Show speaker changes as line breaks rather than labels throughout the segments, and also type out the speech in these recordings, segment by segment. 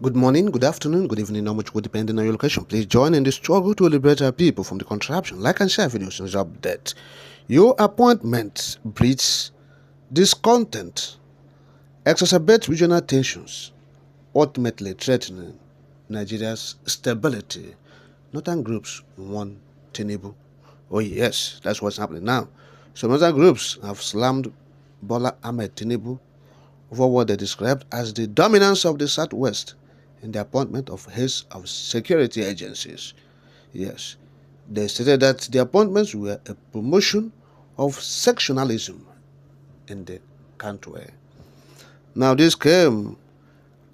Good morning, good afternoon, good evening, how much will depending on your location. Please join in the struggle to liberate our people from the contraption. Like and share videos and update. Your appointment breeds discontent, exacerbates regional tensions, ultimately threatening Nigeria's stability. Northern groups want Tinubu. Oh yes, that's what's happening now. Some other groups have slammed Bola Ahmed Tinubu over what they described as the dominance of the Southwest in the appointment of heads of security agencies. Yes, they stated that the appointments were a promotion of sectionalism in the country. Now, this came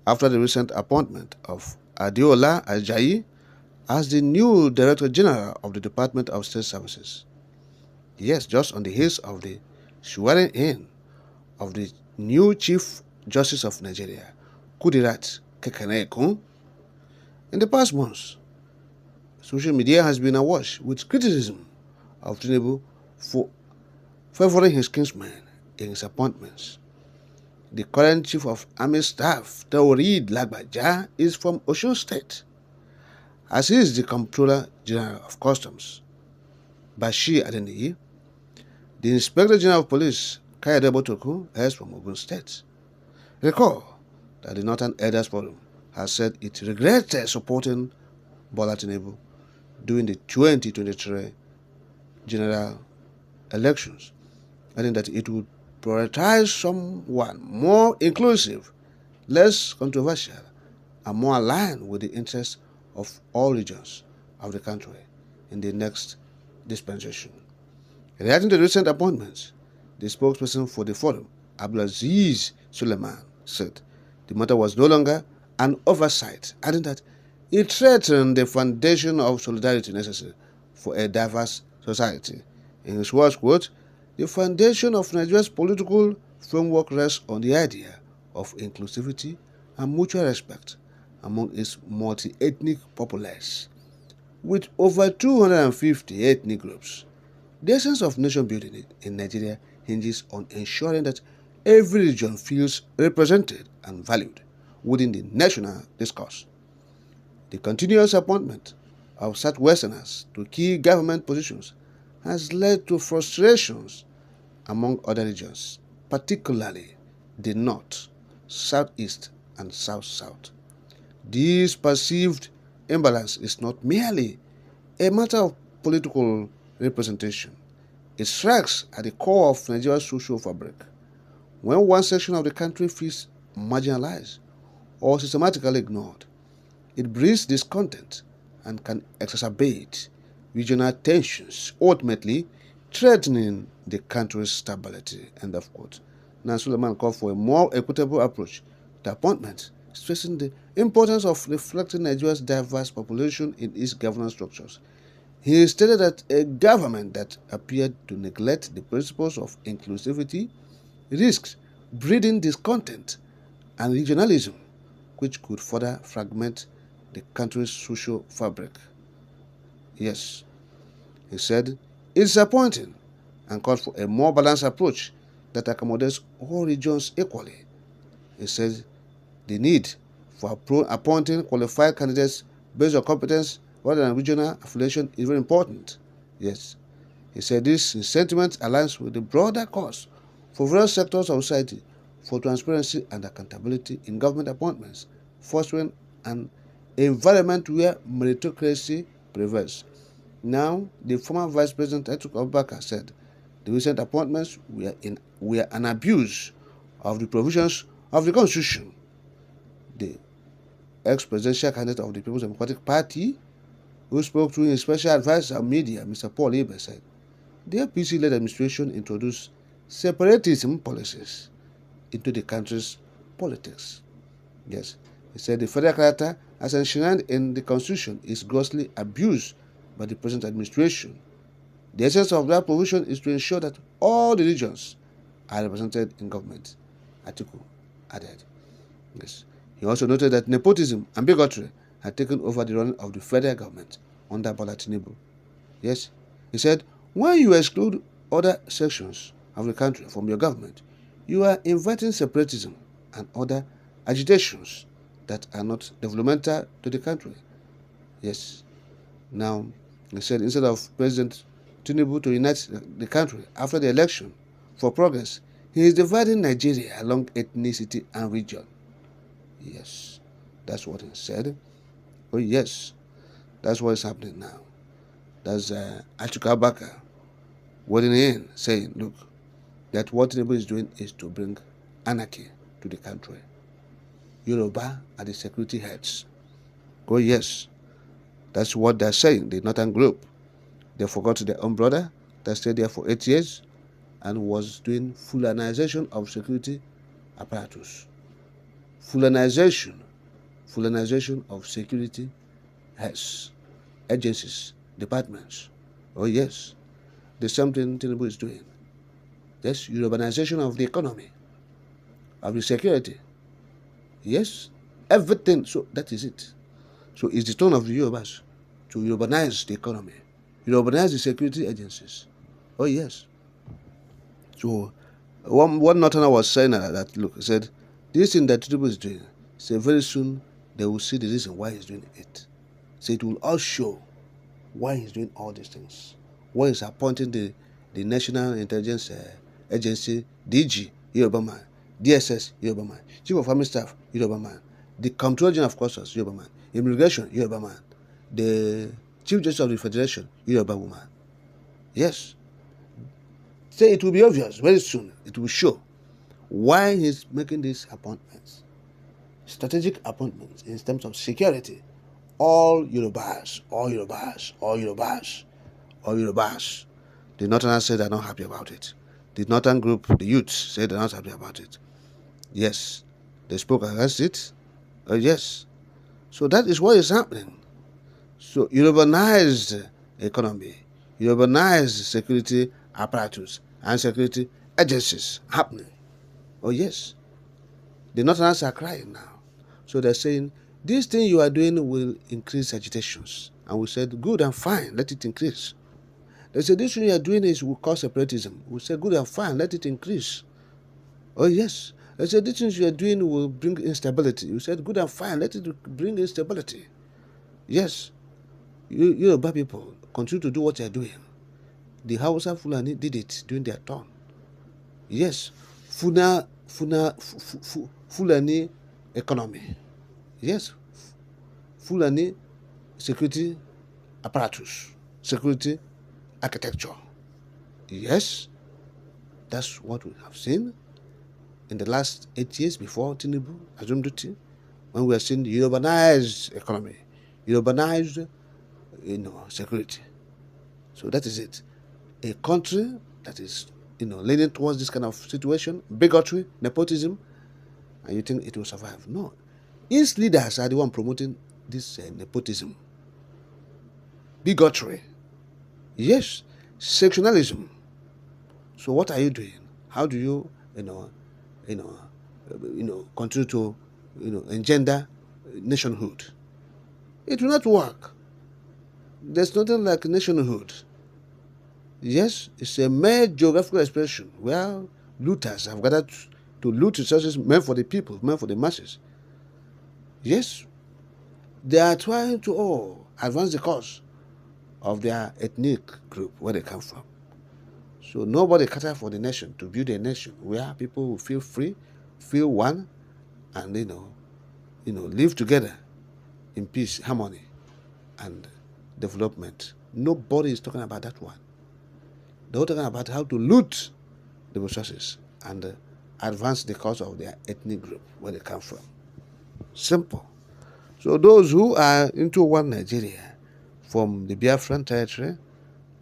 after the recent appointment of Adeola Ajayi as the new Director General of the Department of State Services. Yes, just on the heels of the swearing in of the new Chief Justice of Nigeria, Kudirat Kekeneekun. In the past months, social media has been awash with criticism of Tinubu for favoring his kinsmen in his appointments. The current Chief of Army Staff, Taoreed Lagbaja, is from Osun State, as is the Comptroller General of Customs, Bashir Adeniyi. The Inspector General of Police, Kayode Botoku, is from Ogun State. Recall that the Northern Elders Forum has said it regretted supporting Bola Tinubu during the 2023 general elections, adding that it would prioritize someone more inclusive, less controversial, and more aligned with the interests of all regions of the country in the next dispensation. Reacting to the recent appointments, the spokesperson for the forum, Abdulaziz Suleiman, said the matter was no longer an oversight, adding that it threatened the foundation of solidarity necessary for a diverse society. In his words, quote, "The foundation of Nigeria's political framework rests on the idea of inclusivity and mutual respect among its multi-ethnic populace. With over 250 ethnic groups, the essence of nation building in Nigeria hinges on ensuring that every region feels represented and valued within the national discourse. The continuous appointment of Southwesterners to key government positions has led to frustrations among other regions, particularly the North, Southeast, and South-South. This perceived imbalance is not merely a matter of political representation. It strikes at the core of Nigeria's social fabric. When one section of the country feels marginalized or systematically ignored, it breeds discontent and can exacerbate regional tensions, ultimately threatening the country's stability." End of quote. Now, Suleiman called for a more equitable approach to appointments, stressing the importance of reflecting Nigeria's diverse population in its governance structures. He stated that a government that appeared to neglect the principles of inclusivity risks breeding discontent and regionalism, which could further fragment the country's social fabric. Yes, he said, it's disappointing and called for a more balanced approach that accommodates all regions equally. He said the need for appointing qualified candidates based on competence rather than regional affiliation is very important. Yes, he said this sentiment aligns with the broader cause for various sectors of society for transparency and accountability in government appointments, fostering an environment where meritocracy prevails. Now, the former Vice President Atiku Abubakar said the recent appointments were an abuse of the provisions of the Constitution. The ex-presidential candidate of the People's Democratic Party, who spoke to his special advisor on media, Mr. Paul Ibe, said the APC-led administration introduced separatism policies into the country's politics. Yes, he said the federal character as enshrined in the Constitution is grossly abused by the present administration. The essence of that provision is to ensure that all the regions are represented in government, Atiku added. Yes. He also noted that nepotism and bigotry had taken over the running of the federal government under Bola Tinubu. Yes, he said, when you exclude other sections of the country from your government, you are inviting separatism and other agitations that are not developmental to the country. Yes. Now, he said instead of President Tinubu to unite the country after the election for progress, he is dividing Nigeria along ethnicity and region. Yes, that's what he said. Oh yes, that's what is happening now. That's Atiku wading in, saying, look, that what Tinubu is doing is to bring anarchy to the country. Yoruba are the security heads. Oh yes, that's what they're saying, the Northern group. They forgot their own brother that stayed there for 8 years and was doing Fulanization of security apparatus. Fulanization of security heads, agencies, departments. Oh yes, the same thing Tinubu is doing. Yes, urbanization of the economy, of the security. Yes, everything. So that is it. So it's the turn of the Yorubas to urbanize the economy, urbanize the security agencies. Oh yes. So one Northerner was saying that look, he said, this thing that Tinubu is doing, say very soon they will see the reason why he's doing it. So it will all show why he's doing all these things. Why he's appointing the National Intelligence Agency, DG, Yoruba man, DSS, Yoruba man, Chief of Army Staff, Yoruba man, the Comptroller General of Customs, Yoruba man, Immigration, Yoruba man, the Chief Justice of the Federation, Yoruba woman. Yes. Say it will be obvious very soon. It will show why he's making these appointments, strategic appointments in terms of security. All Yorubas, all Yorubas, all Yorubas, all Yorubas. The Northerners say they're not happy about it. The Northern group, the youths, say they're not happy about it. Yes, they spoke against it. Yes. So that is what is happening. So urbanized economy, urbanized security apparatus and security agencies happening. Oh yes. The Northerners are crying now. So they're saying, this thing you are doing will increase agitations. And we said, good and fine, let it increase. They said, this thing you are doing will cause separatism. We said, good and fine, let it increase. Oh yes. They said, this thing you are doing will bring instability. We said, good and fine, let it bring instability. Yes. Yoruba people continue to do what they are doing. The Hausa Fulani did it during their turn. Yes. Fulani economy. Yes. Fulani security apparatus, security architecture. Yes. That's what we have seen in the last 8 years before Tinubu assumed duty, when we are seeing the urbanized economy, urbanized security. So that is it. A country that is leaning towards this kind of situation, bigotry, nepotism, and you think it will survive. No. Its leaders are the one promoting this nepotism, bigotry, yes, sectionalism. So what are you doing? How do you continue to engender nationhood? It will not work. There's nothing like nationhood. Yes, it's a mere geographical expression where looters have gathered to loot resources meant for the people, meant for the masses. Yes, they are trying to advance the cause of their ethnic group, where they come from. So nobody cater for the nation, to build a nation where people will feel free, feel one, and live together in peace, harmony, and development. Nobody is talking about that one. They're talking about how to loot the resources and advance the cause of their ethnic group, where they come from. Simple. So those who are into one Nigeria from the Biafran territory,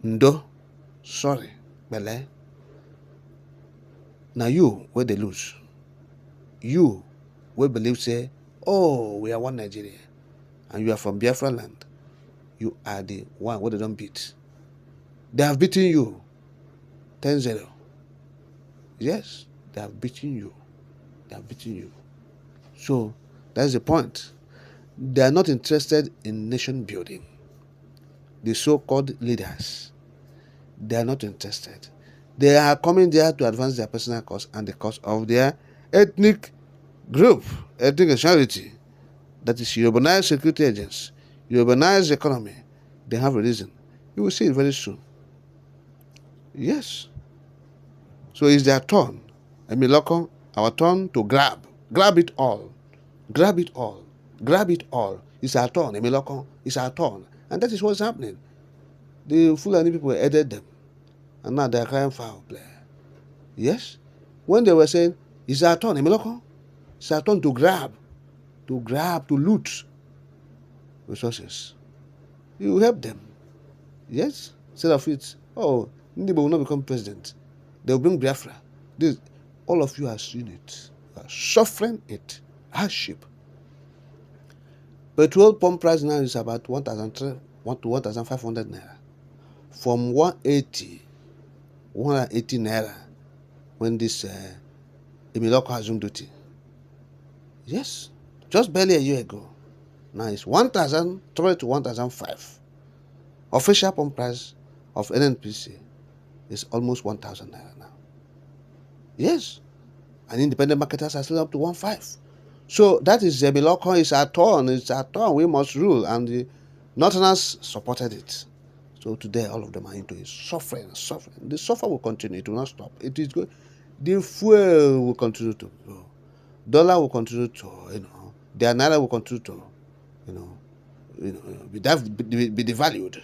Ndo, sorry, Bele. Now you, where they lose. You, where believe say, we are one Nigeria, and you are from Biafra land. You are the one where they don't beat. They have beaten you 10-0. Yes, they have beaten you. They have beaten you. So that's the point. They are not interested in nation building. The so-called leaders, they are not interested. They are coming there to advance their personal cause and the cause of their ethnic group, ethnic nationality. that is, you urbanize security agents, you urbanize the economy, they have a reason. You will see it very soon. Yes. So it's their turn. Emiloko, our turn to grab. Grab it all. Grab it all. Grab it all. It's our turn. Emiloko, it's our turn. And that is what's happening. The Fulani people aided them. And now they're crying foul play. Yes? When they were saying, it's our turn, Emiloko, it's our turn to grab, to loot resources. You help them. Yes? Instead of it, oh, Ndibo will not become president. They'll bring Biafra. This, all of you are seeing it. You are suffering it. Hardship. Petrol pump price now is about 1,500 naira. From 180 naira when this Emiloko assumed duty. Yes, just barely a year ago. Now it's 1,003 to 1,005. Official pump price of NNPC is almost 1,000 naira now. Yes, and independent marketers are still up to 1,500. So that is Emiloko. It's our turn. It's our turn. We must rule, and the Northerners supported it. So today, all of them are into it, suffering. The suffer will continue. It will not stop. It is going. The fuel will continue to go. Dollar will continue to, the naira will continue to, be devalued.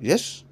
Yes.